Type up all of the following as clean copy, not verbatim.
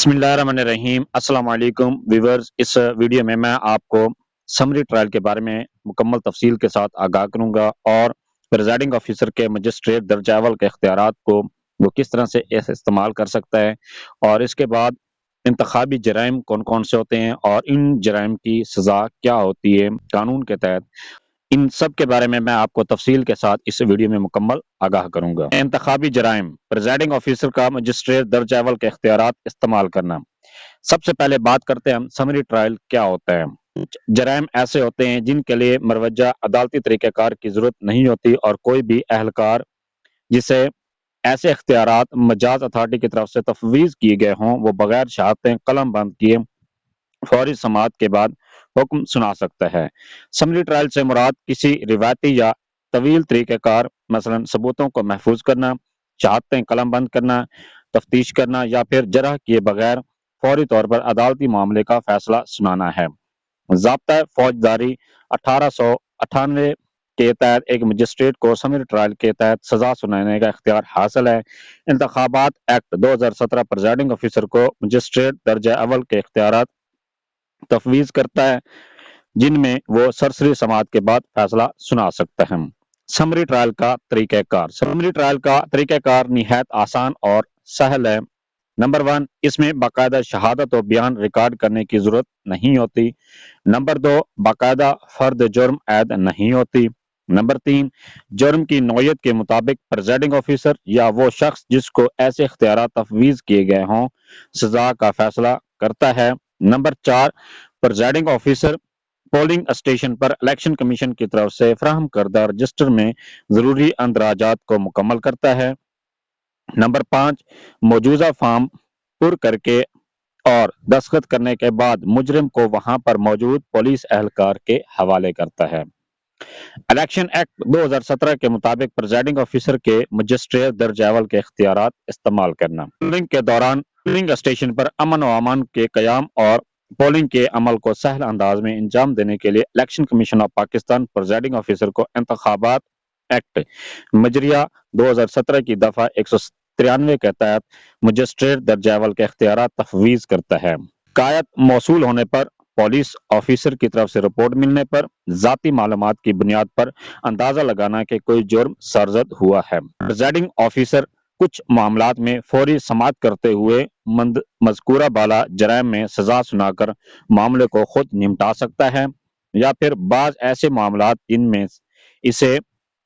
बिस्मिल्लाहिर्रहमानिर्रहीम। अस्सलाम वालेकुम व्यूअर्स। इस वीडियो में मैं आपको समरी ट्रायल के बारे में मुकम्मल तफसील के साथ आगाह करूंगा और प्रिजाइडिंग ऑफिसर के मजिस्ट्रेट दर्जा अव्वल के इख्तियारात को वो किस तरह से इस्तेमाल कर सकता है और इसके बाद इंतखाबी जराइम कौन कौन से होते हैं और इन जराइम की सज़ा क्या होती है कानून के तहत। इन सब के बारे में मैं आपको तफसील के साथ इस वीडियो में मुकम्मल आगाह करूंगा। इंतखाबी जराइम, प्रिजाइडिंग ऑफिसर का मजिस्ट्रेट दर्जा अव्वल के इख्तियारात इस्तेमाल करना। सबसे पहले बात करते हैं हम समरी ट्रायल क्या होता है। जराइम ऐसे होते हैं जिनके लिए मरवजा अदालती तरीक़ेकार की जरूरत नहीं होती और कोई भी अहलकार जिसे ऐसे इख्तियारात मजाज अथॉरिटी की तरफ से तफवीज किए गए हों वो बगैर शहादतें कलम बंद किए फौरी समाअत के बाद हुक्म सुना सकता है। समरी ट्रायल से मुराद किसी रिवायती या तवील तरीक़ेकार मसलन सबूतों को महफूज करना, शहादतें कलम बंद करना, तफ्तीश करना या फिर जरह किए बगैर फौरी तौर पर अदालती मामले का फैसला सुनाना है। ज़ाब्ता फौजदारी 1898 के तहत एक मजिस्ट्रेट को समरी ट्रायल के तहत सजा सुनाने का इख्तियार हासिल है। इंतखाबात एक्ट 2017 प्रिजाइडिंग ऑफिसर को मजिस्ट्रेट दर्जा अव्वल के इख्तियारात तफवीज करता है जिनमें वो सरसरी समाअत के बाद फैसला सुना सकता है। समरी ट्रायल का तरीक़ाकार। समरी ट्रायल का तरीक़ाकार निहायत आसान और सहल है। नंबर 1, इसमें बाकायदा शहादत और बयान रिकॉर्ड करने की जरूरत नहीं होती। नंबर 2, बाकायदा फर्द जुर्म ऐद नहीं होती। नंबर 3, जुर्म की नौयत के मुताबिक प्रिजाइडिंग ऑफिसर या वो शख्स जिसको ऐसे इख्तियारात तफवीज किए गए हों सजा का फैसला करता है। Number 4, presiding officer polling station पर इलेक्शन कमीशन की तरफ से फराहम करदा रजिस्टर में जरूरी अंदराजात को मुकम्मल करता है। नंबर 5, मौजूदा फॉर्म पुर करके और दस्तखत करने के बाद मुजरिम को वहां पर मौजूद पुलिस एहलकार के हवाले करता है। इलेक्शन एक्ट 2017 के मुताबिक प्रिजाइडिंग ऑफिसर के मजिस्ट्रेट दर्जा अव्वल के इख्तियारात इस्तेमाल करना। पोलिंग के दौरान पोलिंग स्टेशन पर अमन व अमान के कयाम और पोलिंग के अमल को सहल अंदाज में अंजाम देने के लिए election commission of Pakistan presiding officer को इंतखाबात एक्ट मजरिया 2017 की दफा 193 के तहत मजिस्ट्रेट दर्जा अव्वल के इख्तियारात तफवीज करता है। शिकायत मौसूल होने पर पुलिस ऑफिसर की तरफ से रिपोर्ट मिलने पर जाती मालूमात की बुनियाद पर अंदाजा लगाना कि कोई जुर्म सरजद हुआ है। प्रिजाइडिंग ऑफिसर कुछ मामलात में फौरी समाअत करते हुए मज़कूरा बाला जराइम में सजा सुनाकर मामले को खुद निपटा सकता है या फिर बाज ऐसे मामलात जिनमें इसे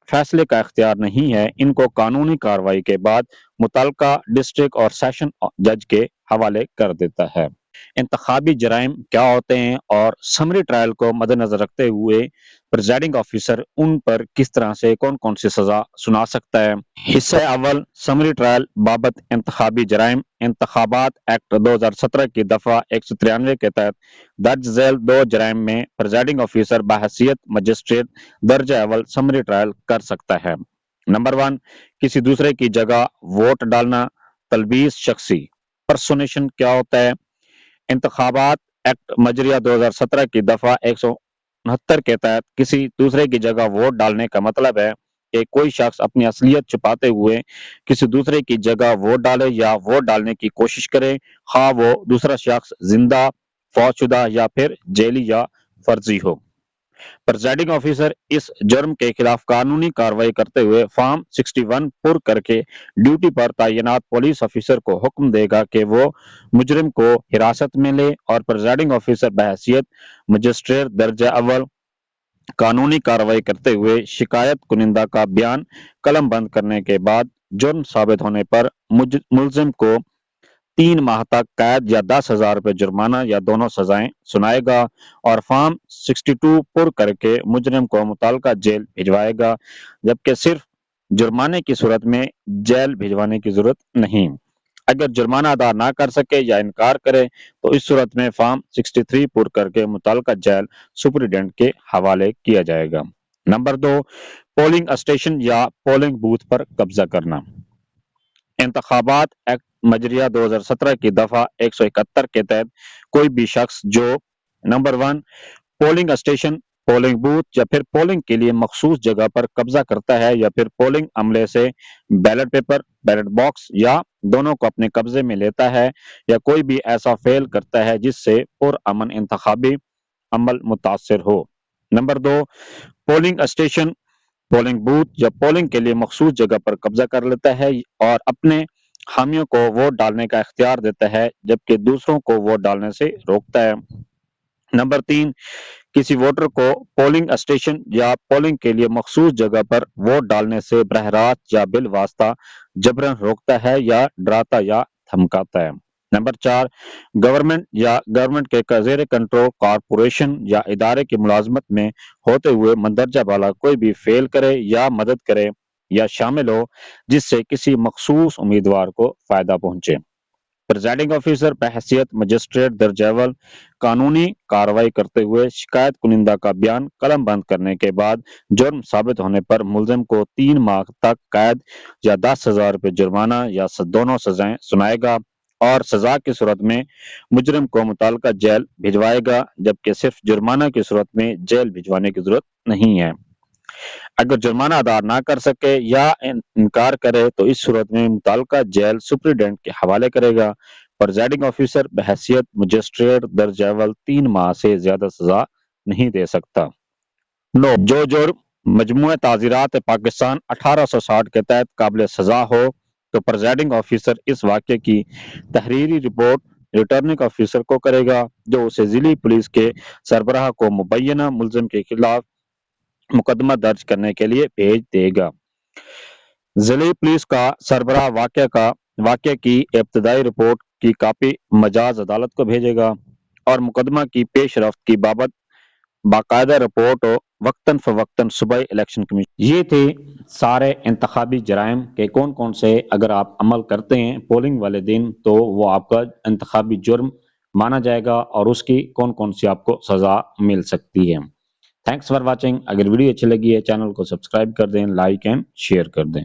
फैसले का इख्तियार नहीं है इनको कानूनी कार्रवाई के बाद मुतल्लिका डिस्ट्रिक्ट और सेशन जज के हवाले कर देता है। इंतखाबी जराइम क्या होते हैं और समरी ट्रायल को मद्देनजर रखते हुए प्रिजाइडिंग ऑफिसर उन पर किस तरह से कौन कौन सी सजा सुना सकता है। हिस्सा अव्वल, समरी ट्रायल बाबत इंतखाबी जराइम। इंतखाबात एक्ट 2017 की दफा 193 के तहत दर्ज झैल 2 जराइम में प्रिजाइडिंग ऑफिसर बहैसियत मजिस्ट्रेट दर्जा अव्वल समरी ट्रायल कर सकता है। नंबर 1, किसी दूसरे की जगह वोट डालना। तलबीस शख्सी। पर्सोनेशन क्या होता है। इंतखाबात एक्ट मजरिया 2017 की दफा 169 के तहत किसी दूसरे की जगह वोट डालने का मतलब है कि कोई शख्स अपनी असलियत छुपाते हुए किसी दूसरे की जगह वोट डाले या वोट डालने की कोशिश करे, खा वो दूसरा शख्स जिंदा, फौतशुदा या फिर जेली या फर्जी हो। प्रिजाइडिंग ऑफिसर इस जुर्म के खिलाफ कानूनी कार्रवाई करते हुए फॉर्म 61 पुर करके ड्यूटी पर तैनात पुलिस ऑफिसर को हुक्म देगा कि वो मुजरिम को हिरासत में ले और प्रिजाइडिंग ऑफिसर बहैसियत मजिस्ट्रेट दर्जा अव्वल कानूनी कार्रवाई करते हुए शिकायत कुनिंदा का बयान कलम बंद करने के बाद जुर्म साबित होने पर मुलजिम को 3 माह तक कैद या 10,000 रुपए जुर्माना या दोनों सजाएं सुनाएगा और फॉर्म 62 पुर करके मुजरिम को मुतल्लिका जेल भिजवाएगा, जबकि सिर्फ जुर्माने की सूरत में जेल भिजवाने की जरूरत नहीं। अगर जुर्माना अदा ना कर सके या इनकार करे तो इस सूरत में फॉर्म 63 पुर करके मुतल्लिका जेल सुपरिटेंडेंट के हवाले किया जाएगा। नंबर 2, पोलिंग स्टेशन या पोलिंग बूथ पर कब्जा करना। इंतखाबात एक्ट मजरिया 2017 की दफा 171 के तहत कोई भी शख्स जो number 1, polling station, polling booth या फिर पोलिंग के लिए मखसूस जगह पर कब्जा करता है या फिर पोलिंग अमले से बैलेट पेपर, बैलेट बॉक्स या دونوں کو اپنے قبضے میں لیتا ہے یا کوئی بھی ایسا فعل کرتا ہے جس سے پرامن انتخابی عمل متاثر ہو۔ نمبر 2، پولنگ اسٹیشن پولنگ بوتھ یا پولنگ کے لیے مخصوص جگہ پر قبضہ کر لیتا ہے اور اپنے حامیوں کو ووٹ ڈالنے کا اختیار دیتا ہے جبکہ دوسروں کو ووٹ ڈالنے سے روکتا ہے۔ نمبر 3، کسی ووٹر کو پولنگ اسٹیشن یا پولنگ کے لیے مخصوص جگہ پر ووٹ ڈالنے سے براہ راست یا بالواسطہ جبراً روکتا ہے یا ڈراتا یا دھمکاتا ہے۔ نمبر 4، گورنمنٹ کے زیر کنٹرول کارپوریشن یا ادارے کی ملازمت میں ہوتے ہوئے مندرجہ بالا کوئی بھی فعل کرے یا مدد کرے یا شامل ہو جس سے کسی مخصوص امیدوار کو فائدہ پہنچے۔ پریزائڈنگ آفیسر بحیثیت مجسٹریٹ درجہ اول قانونی کارروائی کرتے ہوئے شکایت کنندہ کا بیان قلم بند کرنے کے بعد جرم ثابت ہونے پر ملزم کو 3 ماہ تک قید یا 10,000 روپے جرمانہ یا دونوں سزائیں سنائے گا اور سزا کی صورت میں مجرم کو متعلقہ جیل بھجوائے گا جبکہ صرف جرمانہ کی صورت میں جیل بھجوانے کی ضرورت نہیں ہے۔ اگر جرمانہ ادا نہ کر سکے یا انکار کرے تو اس صورت میں متعلقہ جیل سپرنٹینڈنٹ کے حوالے کرے گا۔ پریزائڈنگ آفیسر بحیثیت مجسٹریٹ درجہ اول 3 ماہ سے زیادہ سزا نہیں دے سکتا۔ جو جرم مجموعہ تعزیرات پاکستان 1860 کے تحت قابل سزا ہو تو پریزائڈنگ آفیسر اس واقعے کی تحریری رپورٹ ریٹرننگ آفیسر کو کرے گا جو اسے ضلعی پولیس کے سربراہ کو مبینہ ملزم کے خلاف مقدمہ درج کرنے کے لیے بھیج دے گا۔ ضلعی پولیس کا سربراہ واقعہ کی ابتدائی رپورٹ کی کاپی مجاز عدالت کو بھیجے گا اور مقدمہ کی پیش رفت کی بابت باقاعدہ رپورٹ وقتاً فوقتاً صوبائی الیکشن کمیشن۔ یہ تھے سارے انتخابی جرائم کے کون سے اگر آپ عمل کرتے ہیں پولنگ والے دن تو وہ آپ کا انتخابی جرم مانا جائے گا اور اس کی کون سی آپ کو سزا مل سکتی ہے۔ Thanks for watching. اگر ویڈیو اچھی لگی ہے چینل کو سبسکرائب کر دیں، لائک اینڈ شیئر کر دیں۔